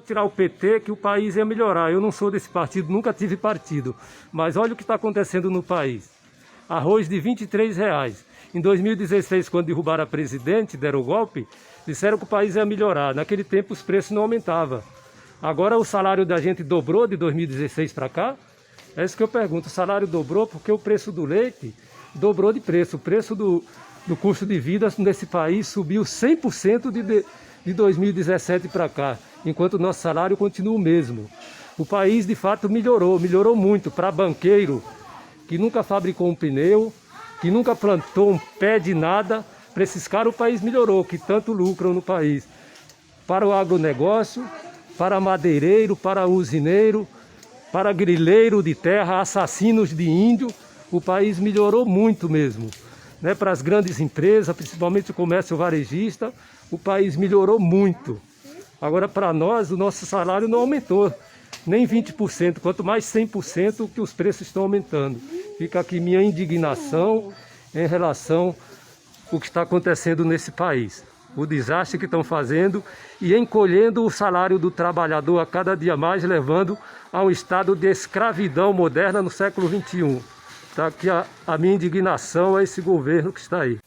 Tirar o PT que o país ia melhorar. Eu não sou desse partido, nunca tive partido. Mas olha o que está acontecendo no país. Arroz de R$ 23. Em 2016, quando derrubaram a presidente, deram o golpe, disseram que o país ia melhorar. Naquele tempo os preços não aumentavam. Agora o salário da gente dobrou de 2016 para cá? É isso que eu pergunto. O salário dobrou porque o preço do leite dobrou de preço. O preço do custo de vida nesse país subiu 100% de 2017 para cá, enquanto o nosso salário continua o mesmo. O país, de fato, melhorou muito para banqueiro, que nunca fabricou um pneu, que nunca plantou um pé de nada. Para esses caras o país melhorou, que tanto lucram no país. Para o agronegócio, para madeireiro, para usineiro, para grileiro de terra, assassinos de índio, o país melhorou muito mesmo. Né? Para as grandes empresas, principalmente o comércio varejista, o país melhorou muito. Agora, para nós, o nosso salário não aumentou, nem 20%, quanto mais 100% que os preços estão aumentando. Fica aqui minha indignação em relação ao que está acontecendo nesse país. O desastre que estão fazendo e encolhendo o salário do trabalhador a cada dia mais, levando a um estado de escravidão moderna no século XXI. Está aqui a minha indignação a esse governo que está aí.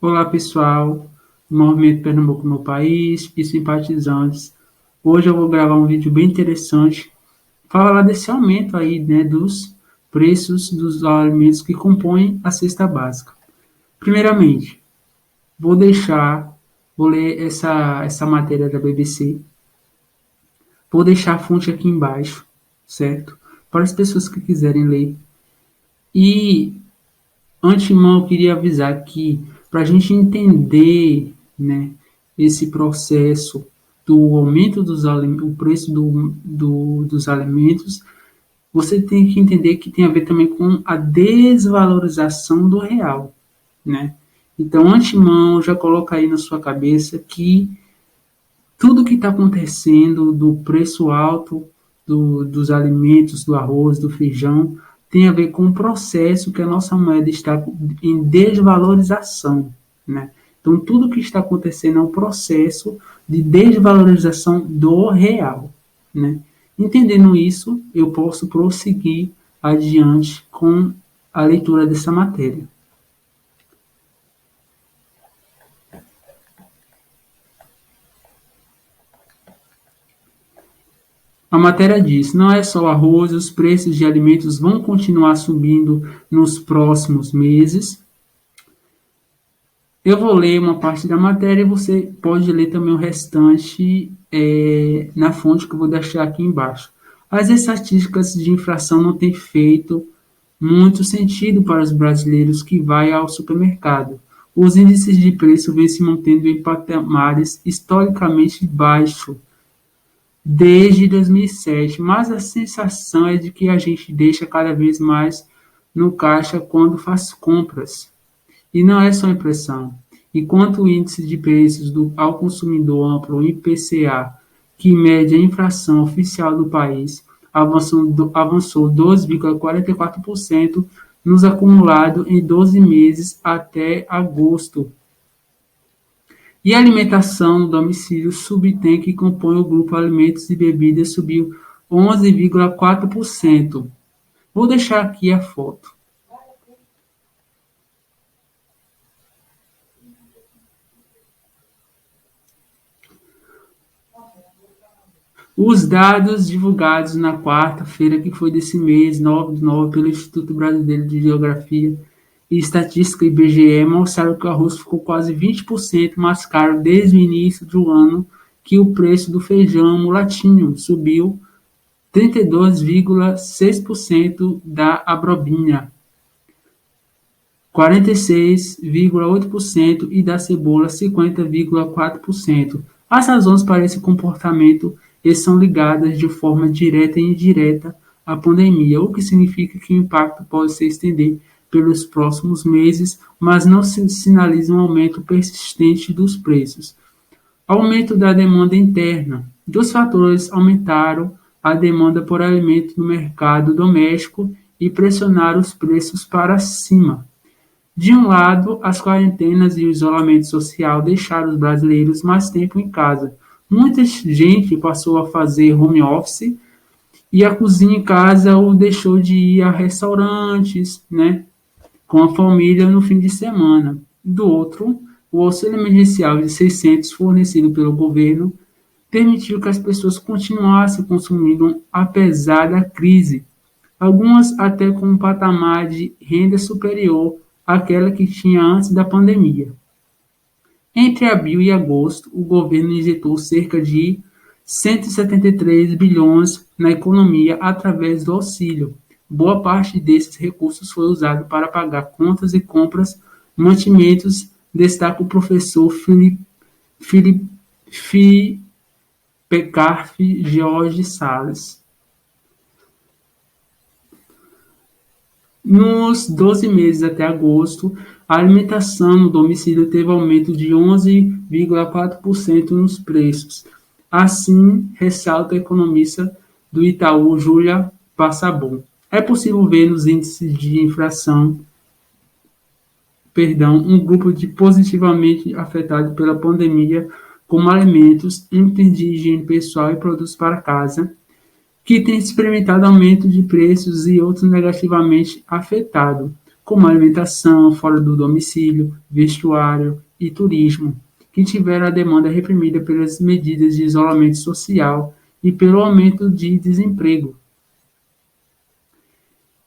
Olá pessoal, do Movimento Pernambuco no País e simpatizantes. Hoje eu vou gravar um vídeo bem interessante, falar desse aumento aí, né, dos preços dos alimentos que compõem a cesta básica. Primeiramente, vou ler essa matéria da BBC. Vou deixar a fonte aqui embaixo, certo? Para as pessoas que quiserem ler. E, antemão, eu queria avisar que, para a gente entender, né, esse processo do aumento dos alimentos, o preço dos alimentos, você tem que entender que tem a ver também com a desvalorização do real, né? Então, antemão, já coloca aí na sua cabeça que tudo que está acontecendo do preço alto dos alimentos, do arroz, do feijão, tem a ver com o processo que a nossa moeda está em desvalorização, né? Então, tudo que está acontecendo é um processo de desvalorização do real, né? Entendendo isso, eu posso prosseguir adiante com a leitura dessa matéria. A matéria diz: não é só o arroz, os preços de alimentos vão continuar subindo nos próximos meses. Eu vou ler uma parte da matéria e você pode ler também o restante na fonte que eu vou deixar aqui embaixo. As estatísticas de inflação não têm feito muito sentido para os brasileiros que vão ao supermercado. Os índices de preço vêm se mantendo em patamares historicamente baixos desde 2007, mas a sensação é de que a gente deixa cada vez mais no caixa quando faz compras. E não é só impressão. Enquanto o índice de preços ao consumidor amplo, o IPCA, que mede a inflação oficial do país, avançou 12,44% nos acumulados em 12 meses até agosto. E a alimentação no domicílio subtem, que compõe o grupo alimentos e bebidas, subiu 11,4%. Vou deixar aqui a foto. Os dados divulgados na quarta-feira, que foi desse mês, 9/9, pelo Instituto Brasileiro de Geografia e Estatística, IBGE, mostraram que o arroz ficou quase 20% mais caro desde o início do ano, que o preço do feijão mulatinho subiu 32,6%, da abrobinha 46,8% e da cebola 50,4%. As razões para esse comportamento são ligadas de forma direta e indireta à pandemia, o que significa que o impacto pode se estender pelos próximos meses, mas não se sinaliza um aumento persistente dos preços. Aumento da demanda interna. Dois fatores aumentaram a demanda por alimento no mercado doméstico e pressionaram os preços para cima. De um lado, as quarentenas e o isolamento social deixaram os brasileiros mais tempo em casa. Muita gente passou a fazer home office e a cozinha em casa ou deixou de ir a restaurantes, né, com a família no fim de semana. Do outro, o auxílio emergencial de 600 fornecido pelo governo permitiu que as pessoas continuassem consumindo apesar da crise, algumas até com um patamar de renda superior àquela que tinha antes da pandemia. Entre abril e agosto, o governo injetou cerca de 173 bilhões na economia através do auxílio. Boa parte desses recursos foi usado para pagar contas e compras, mantimentos, destaca o professor Felipe Pecarf George Salles. Nos 12 meses até agosto, a alimentação no domicílio teve aumento de 11,4% nos preços. Assim, ressalta a economista do Itaú, Júlia Passabon. É possível ver nos índices de inflação, um grupo de positivamente afetado pela pandemia, como alimentos, itens de higiene pessoal e produtos para casa, que tem experimentado aumento de preços e outros negativamente afetados, como alimentação fora do domicílio, vestuário e turismo, que tiveram a demanda reprimida pelas medidas de isolamento social e pelo aumento de desemprego.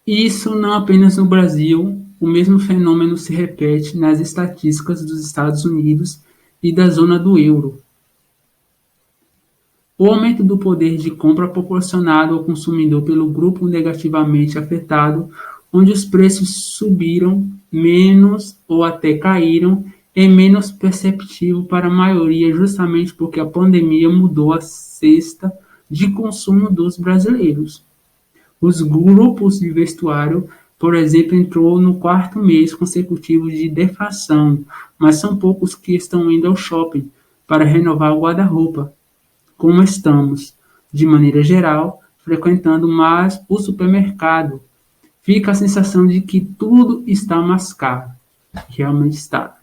Isso não apenas no Brasil, o mesmo fenômeno se repete nas estatísticas dos Estados Unidos e da zona do euro. O aumento do poder de compra proporcionado ao consumidor pelo grupo negativamente afetado, onde os preços subiram menos ou até caíram, é menos perceptível para a maioria, justamente porque a pandemia mudou a cesta de consumo dos brasileiros. Os grupos de vestuário, por exemplo, entrou no quarto mês consecutivo de deflação, mas são poucos que estão indo ao shopping para renovar o guarda-roupa, como estamos, de maneira geral, frequentando mais o supermercado. Fica a sensação de que tudo está mais caro. Realmente está.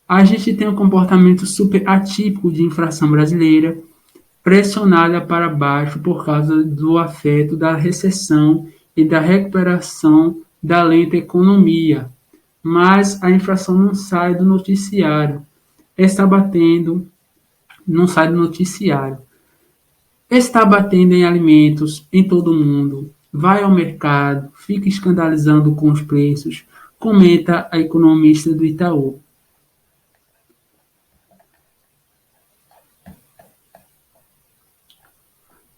A gente tem um comportamento super atípico de inflação brasileira, pressionada para baixo por causa do afeto da recessão e da recuperação da lenta economia. Mas a inflação não sai do noticiário. Está batendo, não sai do noticiário. Está batendo em alimentos em todo o mundo. Vai ao mercado, fica escandalizando com os preços, comenta a economista do Itaú.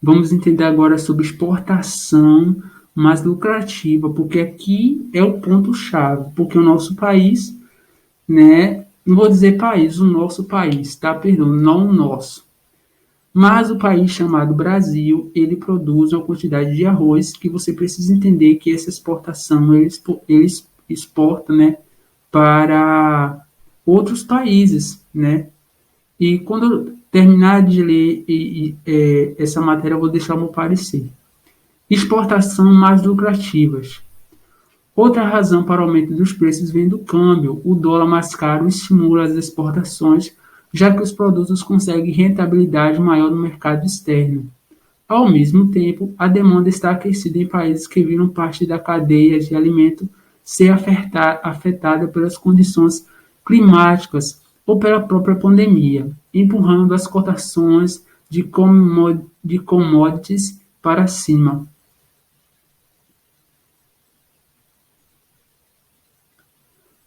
Vamos entender agora sobre exportação mais lucrativa, porque aqui é o ponto-chave, porque o nosso país, né, não vou dizer país, o nosso país, tá? Perdão, não o nosso. Mas o país chamado Brasil, ele produz uma quantidade de arroz que você precisa entender que essa exportação, ele exporta, né, para outros países, né? E quando eu terminar de ler essa matéria, eu vou deixar o meu parecer. Exportação mais lucrativas. Outra razão para o aumento dos preços vem do câmbio. O dólar mais caro estimula as exportações, já que os produtos conseguem rentabilidade maior no mercado externo. Ao mesmo tempo, a demanda está aquecida em países que viram parte da cadeia de alimento ser afetada pelas condições climáticas ou pela própria pandemia, empurrando as cotações de commodities para cima.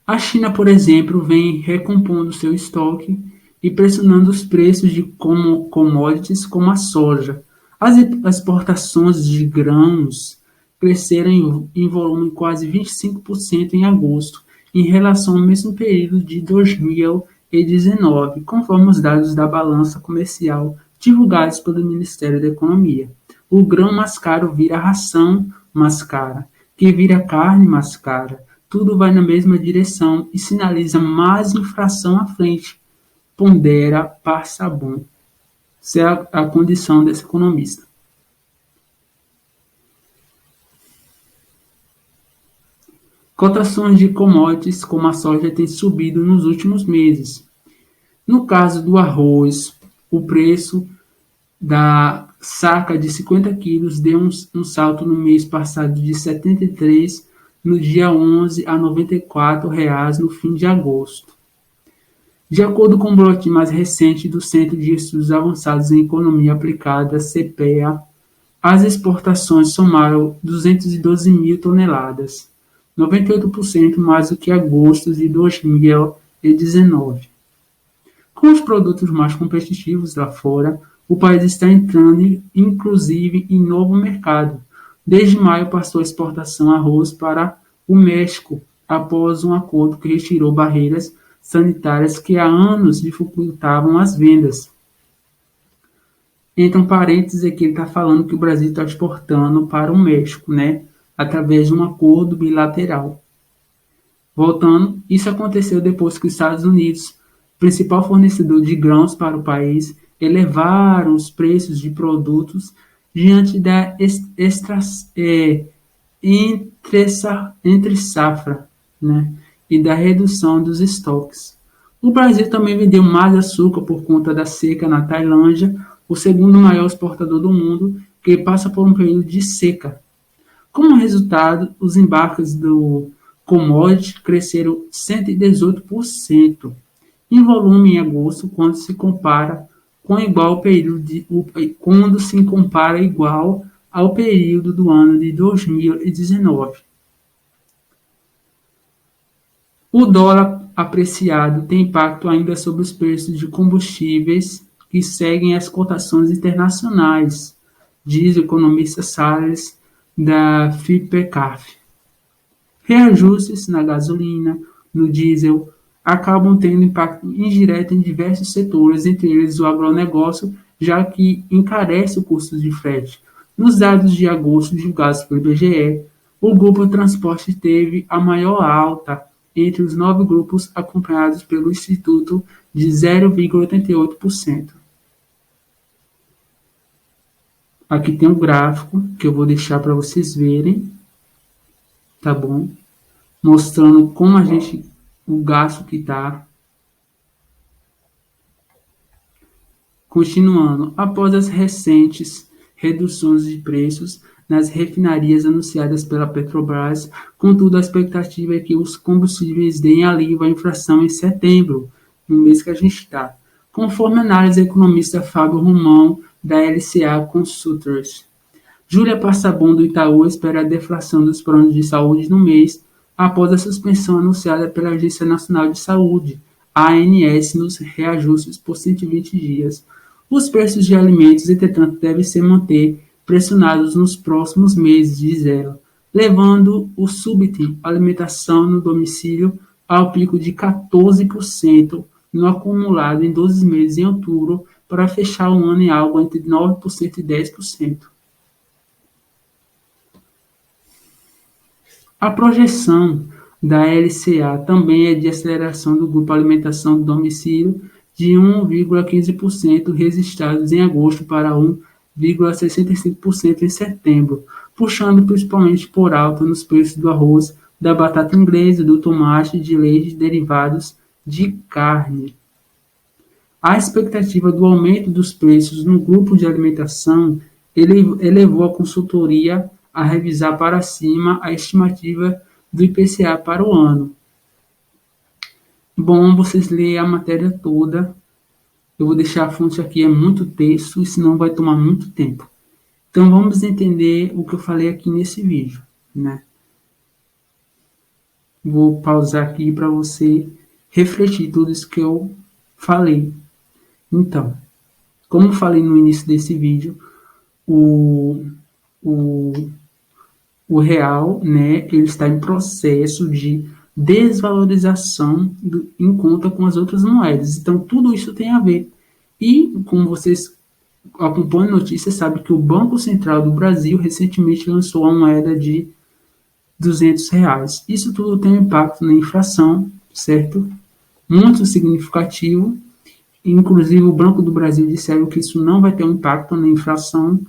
A China, por exemplo, vem recompondo seu estoque e pressionando os preços de commodities como a soja. As exportações de grãos cresceram em volume quase 25% em agosto, em relação ao mesmo período de 2019, conforme os dados da balança comercial divulgados pelo Ministério da Economia. O grão mais caro vira ração mais cara, que vira carne mais cara. Tudo vai na mesma direção e sinaliza mais inflação à frente, pondera Passabon. Essa é a condição desse economista. Cotações de commodities como a soja têm subido nos últimos meses. No caso do arroz, o preço da saca de 50 quilos deu um salto no mês passado de 73 no dia 11 a R$ 94 reais no fim de agosto. De acordo com o boletim mais recente do Centro de Estudos Avançados em Economia Aplicada, CPEA, as exportações somaram 212 mil toneladas, 98% mais do que agosto de 2019. Com os produtos mais competitivos lá fora, o país está entrando, inclusive, em novo mercado. Desde maio passou a exportação de arroz para o México, após um acordo que retirou barreiras sanitárias que há anos dificultavam as vendas. Entre um parênteses aqui, ele está falando que o Brasil está exportando para o México, né? Através de um acordo bilateral. Voltando, isso aconteceu depois que os Estados Unidos, principal fornecedor de grãos para o país, elevaram os preços de produtos diante da entre safra, né, e da redução dos estoques. O Brasil também vendeu mais açúcar por conta da seca na Tailândia, o segundo maior exportador do mundo, que passa por um período de seca. Como resultado, os embarques do commodity cresceram 118% em volume em agosto, quando se compara igual ao período do ano de 2019. O dólar apreciado tem impacto ainda sobre os preços de combustíveis que seguem as cotações internacionais, diz o economista Salles da FIPECAF. Reajustes na gasolina, no diesel, acabam tendo impacto indireto em diversos setores, entre eles o agronegócio, já que encarece o custo de frete. Nos dados de agosto divulgados pelo IBGE, o grupo de transporte teve a maior alta entre os 9 grupos, acompanhados pelo Instituto de 0,88%. Aqui tem um gráfico que eu vou deixar para vocês verem, tá bom? Mostrando como o gasto que está. Continuando, após as recentes reduções de preços nas refinarias anunciadas pela Petrobras, contudo a expectativa é que os combustíveis deem alívio à inflação em setembro, no mês que a gente está, conforme análise do economista Fábio Romão, da LCA Consultors. Júlia Passabon, do Itaú, espera a deflação dos planos de saúde no mês, após a suspensão anunciada pela Agência Nacional de Saúde, ANS, nos reajustes por 120 dias. Os preços de alimentos, entretanto, devem se manter pressionados nos próximos meses, diz ela, levando o subitem alimentação no domicílio ao pico de 14% no acumulado em 12 meses em outubro, para fechar o ano em algo entre 9% e 10%. A projeção da LCA também é de aceleração do grupo alimentação do domicílio de 1,15% registrados em agosto para 1,65% em setembro, puxando principalmente por alta nos preços do arroz, da batata inglesa, do tomate, de leite e derivados de carne. A expectativa do aumento dos preços no grupo de alimentação elevou a consultoria a revisar para cima a estimativa do IPCA para o ano. Bom, vocês leem a matéria toda. Eu vou deixar a fonte aqui, é muito texto, e senão vai tomar muito tempo. Então, vamos entender o que eu falei aqui nesse vídeo, né? Vou pausar aqui para você refletir tudo isso que eu falei. Então, como eu falei no início desse vídeo, o real, né, ele está em processo de desvalorização em conta com as outras moedas. Então, tudo isso tem a ver. E, como vocês acompanham notícias, sabem que o Banco Central do Brasil recentemente lançou a moeda de R$200. Isso tudo tem um impacto na inflação, certo? Muito significativo. Inclusive, o Banco do Brasil disseram que isso não vai ter um impacto na inflação.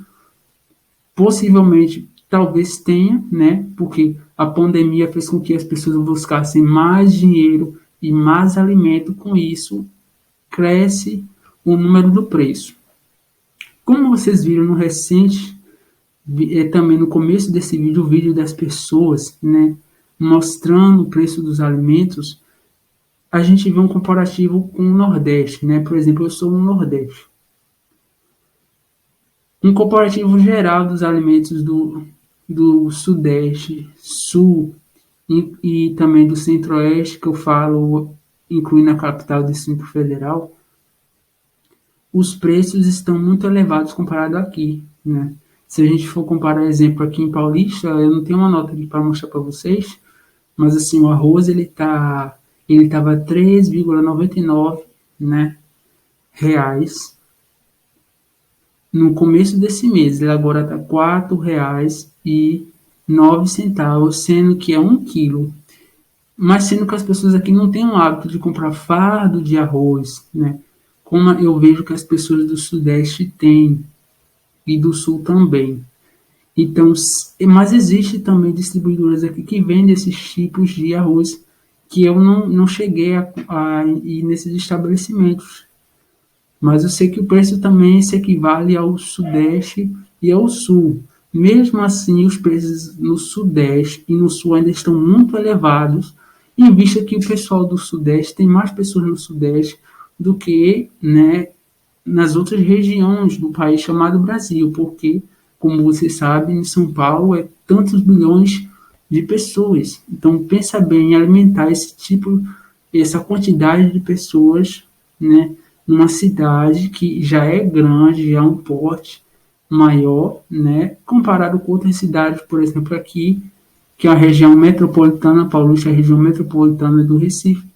Possivelmente, talvez tenha, né? Porque a pandemia fez com que as pessoas buscassem mais dinheiro e mais alimento, com isso cresce o número do preço. Como vocês viram no recente, também no começo desse vídeo, o vídeo das pessoas, né, mostrando o preço dos alimentos, a gente vê um comparativo com o Nordeste, né? Por exemplo, eu sou no Nordeste. Um comparativo geral dos alimentos do Sudeste, Sul e também do Centro-Oeste, que eu falo, incluindo a capital do Distrito Federal, os preços estão muito elevados comparado aqui, né? Se a gente for comparar, exemplo, aqui em Paulista, eu não tenho uma nota aqui para mostrar para vocês, mas assim, o arroz ele estava 3,99, né, reais no começo desse mês. Ele agora está R$ 4,09, sendo que é 1 quilo. Mas sendo que as pessoas aqui não têm o hábito de comprar fardo de arroz, né? Como eu vejo que as pessoas do Sudeste têm e do Sul também. Então, mas existe também distribuidoras aqui que vendem esses tipos de arroz que eu não cheguei a ir nesses estabelecimentos. Mas eu sei que o preço também se equivale ao Sudeste e ao Sul. Mesmo assim, os preços no Sudeste e no Sul ainda estão muito elevados, em vista que o pessoal do Sudeste tem mais pessoas no Sudeste do que, né, nas outras regiões do país chamado Brasil, porque, como você sabe, em São Paulo é tantos bilhões de pessoas. Então, pensa bem em alimentar essa quantidade de pessoas, né, numa cidade que já é grande, já é um porte maior, né, comparado com outras cidades, por exemplo, aqui, que é a região metropolitana, Paulista é a região metropolitana do Recife,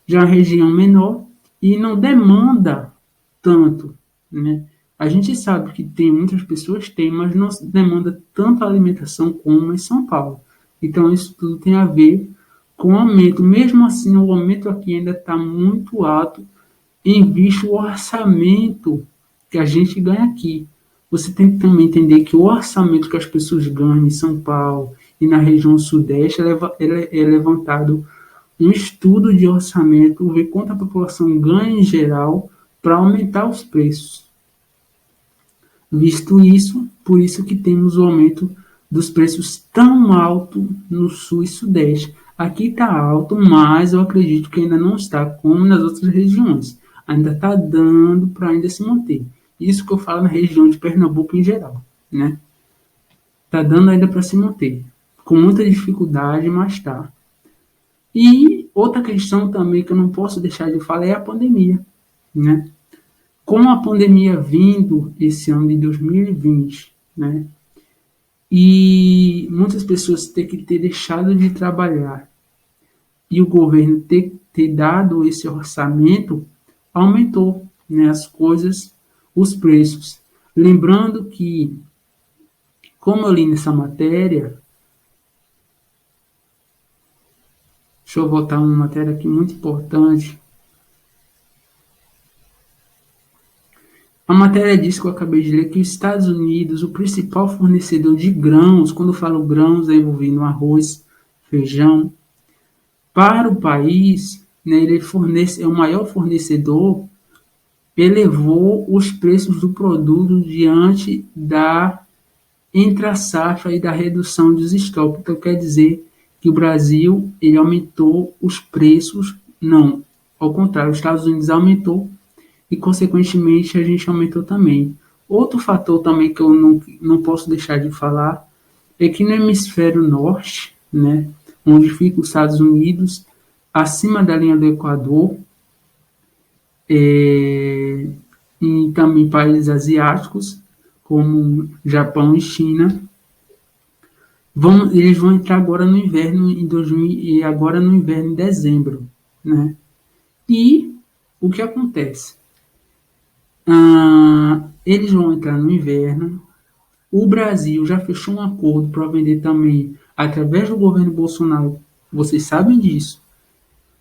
já é uma região menor e não demanda tanto, né? A gente sabe que tem muitas pessoas, mas não demanda tanta alimentação como em São Paulo. Então, isso tudo tem a ver com o aumento. Mesmo assim, o aumento aqui ainda está muito alto em vista o orçamento que a gente ganha aqui. Você tem que também entender que o orçamento que as pessoas ganham em São Paulo e na região sudeste é levantado um estudo de orçamento, ver quanto a população ganha em geral para aumentar os preços. Visto isso, por isso que temos o aumento dos preços tão alto no sul e sudeste. Aqui está alto, mas eu acredito que ainda não está como nas outras regiões. Ainda está dando para ainda se manter. Isso que eu falo na região de Pernambuco em geral, né? Está dando ainda para se manter. Com muita dificuldade, mas está. E outra questão também que eu não posso deixar de falar é a pandemia, né? Com a pandemia vindo esse ano de 2020, né? E muitas pessoas ter deixado de trabalhar e o governo ter dado esse orçamento, aumentou, né, as coisas, os preços. Lembrando que, como eu li nessa matéria, deixa eu botar uma matéria aqui muito importante. A matéria diz que eu acabei de ler que os Estados Unidos, o principal fornecedor de grãos, quando eu falo grãos, é envolvendo arroz, feijão, para o país, né, ele é o maior fornecedor, elevou os preços do produto diante da entre-safra e da redução dos estoques. Então, quer dizer que o Brasil ele aumentou os preços, não, ao contrário, os Estados Unidos aumentou e, consequentemente, a gente aumentou também. Outro fator também que eu não posso deixar de falar é que no hemisfério norte, né, onde fica os Estados Unidos, acima da linha do Equador, e também países asiáticos, como Japão e China, eles vão entrar agora no inverno agora no inverno em dezembro, né? E o que acontece? Eles vão entrar no inverno. O Brasil já fechou um acordo para vender também, através do governo Bolsonaro, vocês sabem disso,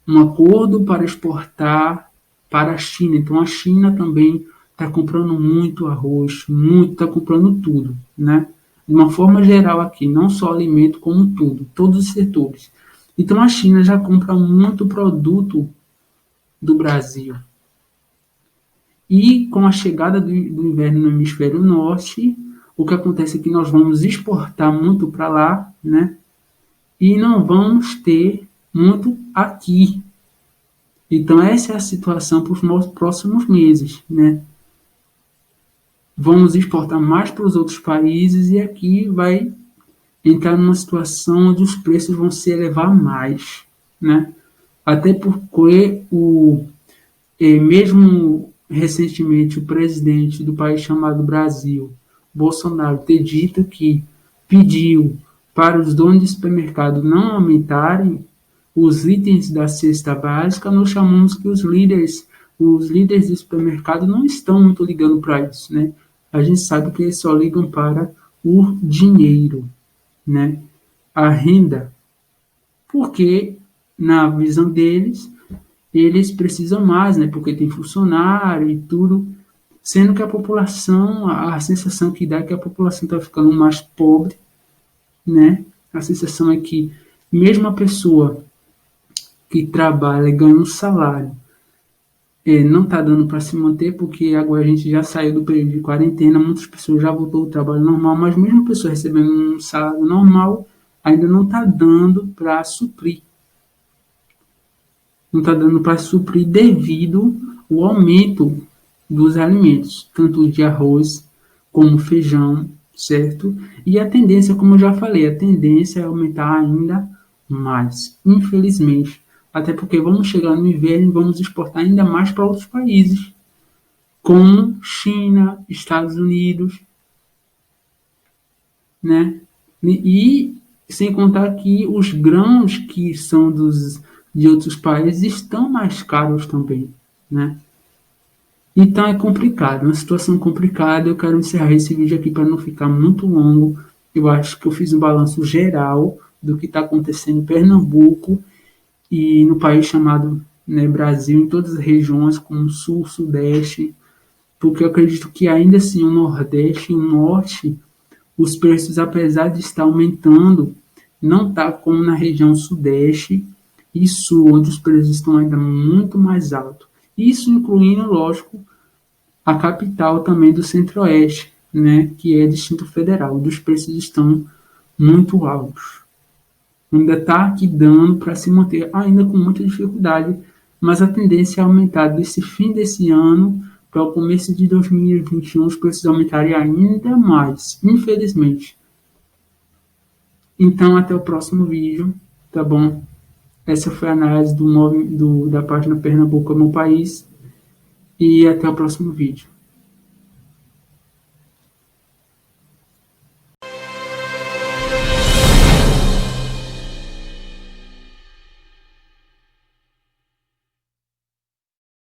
um acordo para exportar para a China. Então a China também está comprando muito arroz, está comprando tudo, né? de uma forma geral aqui, não só alimento, como tudo, todos os setores. Então a China já compra muito produto do Brasil. E com a chegada do inverno no hemisfério norte, o que acontece é que nós vamos exportar muito para lá, né? E não vamos ter muito aqui. Então essa é a situação para os próximos meses, né? Vamos exportar mais para os outros países e aqui vai entrar numa situação onde os preços vão se elevar mais, né? Até porque mesmo recentemente o presidente do país chamado Brasil, Bolsonaro, ter dito que pediu para os donos de supermercado não aumentarem os itens da cesta básica, nós chamamos que os líderes de supermercado não estão muito ligando para isso, né? A gente sabe que eles só ligam para o dinheiro, né? A renda, porque na visão deles, eles precisam mais, né? Porque tem funcionário e tudo, sendo que a população, a sensação que dá é que a população está ficando mais pobre, né? A sensação é que mesmo a pessoa que trabalha e ganha um salário não está dando para se manter, porque agora a gente já saiu do período de quarentena, muitas pessoas já voltou ao trabalho normal, mas mesmo a pessoa recebendo um salário normal, ainda não está dando para suprir. Não está dando para suprir devido ao aumento dos alimentos, tanto de arroz como feijão, certo? E a tendência, como eu já falei, a tendência é aumentar ainda mais, infelizmente. Até porque vamos chegar no inverno e vamos exportar ainda mais para outros países, como China, Estados Unidos, né? E sem contar que os grãos que são de outros países estão mais caros também, né? Então é complicado, uma situação complicada. Eu quero encerrar esse vídeo aqui para não ficar muito longo. Eu acho que eu fiz um balanço geral do que está acontecendo em Pernambuco e no país chamado, né, Brasil, em todas as regiões, como Sul, Sudeste, porque eu acredito que ainda assim o Nordeste e o Norte, os preços, apesar de estar aumentando, não está como na região Sudeste e Sul, onde os preços estão ainda muito mais altos. Isso incluindo, lógico, a capital também do Centro-Oeste, né, que é Distrito Federal, onde os preços estão muito altos. Ainda está aqui dando para se manter, ainda com muita dificuldade, mas a tendência é aumentar desse fim desse ano para o começo de 2021, os preços aumentarem ainda mais, infelizmente. Então, até o próximo vídeo, tá bom? Essa foi a análise da página Pernambuco é meu país, e até o próximo vídeo.